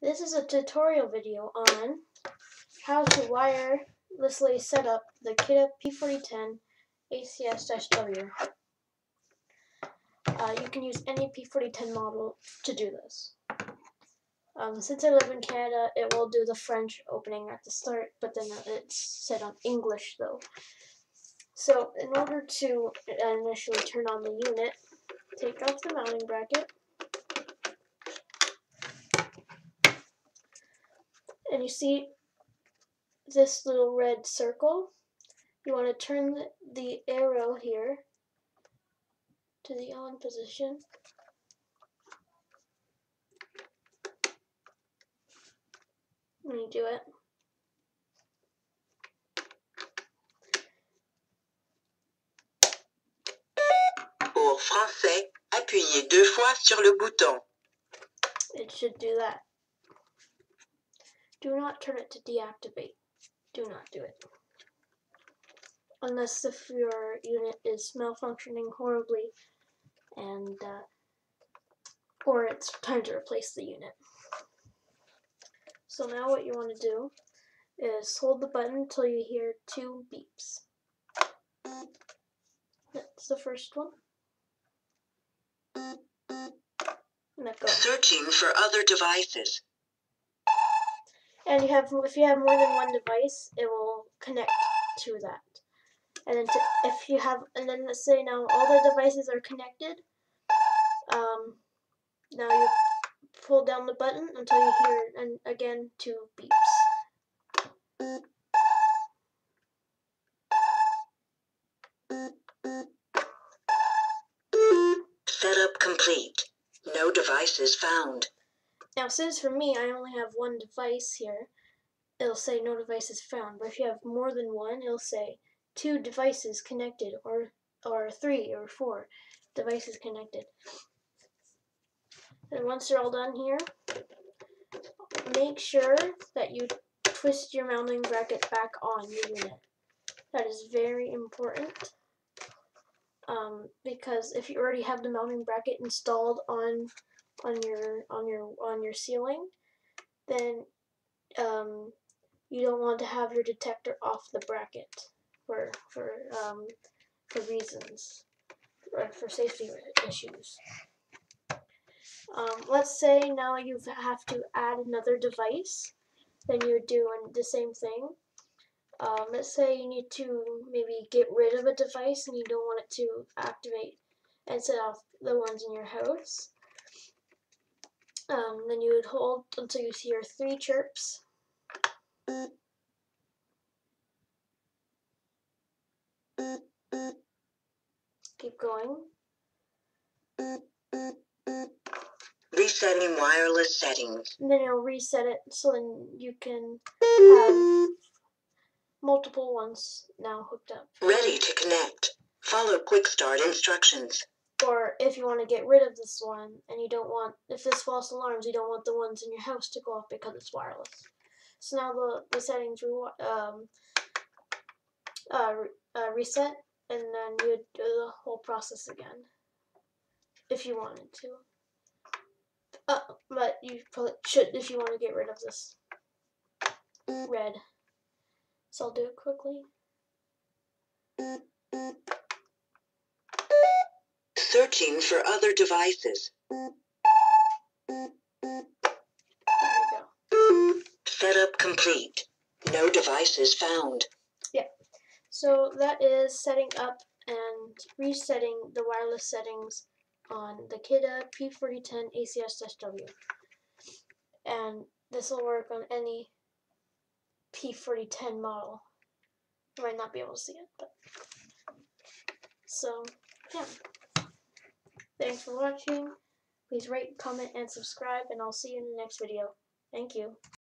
This is a tutorial video on how to wirelessly set up the Kidde P4010 ACS-W. You can use any P4010 model to do this. Since I live in Canada, it will do the French opening at the start, but then it's set on English though. So in order to initially turn on the unit, take off the mounting bracket, and you see this little red circle. You want to turn the arrow here to the on position. When you do it, Pour français, appuyez 2 fois sur le bouton. it should do that. Do not turn it to deactivate. Do not do it. Unless if your unit is malfunctioning horribly and or it's time to replace the unit. So now what you want to do is hold the button until you hear 2 beeps. That's the first one. Let go. Searching for other devices. And if you have more than one device, it will connect to that. And then let's say now all the devices are connected. Now you pull down the button until you hear again 2 beeps. Setup complete. No devices found. Now since for me I only have one device here, it'll say no devices found. But if you have more than one, it'll say 2 devices connected, or 3 or 4 devices connected. And once they're all done here, make sure that you twist your mounting bracket back on your unit. That is very important, because if you already have the mounting bracket installed on your ceiling, then you don't want to have your detector off the bracket for reasons, for safety issues. Let's say now you have to add another device, then you would do the same thing. Let's say you need to maybe get rid of a device and you don't want it to activate and set off the ones in your house. Then you would hold until you hear 3 chirps. Keep going. Resetting wireless settings. And then it'll reset it so then you can have multiple ones now hooked up. Ready to connect. Follow quick start instructions. Or if you want to get rid of this one and you don't want, if this false alarms, you don't want the ones in your house to go off because it's wireless. So now the settings reset, and then you would do the whole process again if you wanted to. But you probably should if you want to get rid of this red. So I'll do it quickly. Searching for other devices. There you go. Setup complete. No devices found. Yeah. So that is setting up and resetting the wireless settings on the Kidde P4010 ACS-W. And this will work on any P4010 model. You might not be able to see it, but so yeah. Thanks for watching. Please rate, comment, and subscribe, and I'll see you in the next video. Thank you.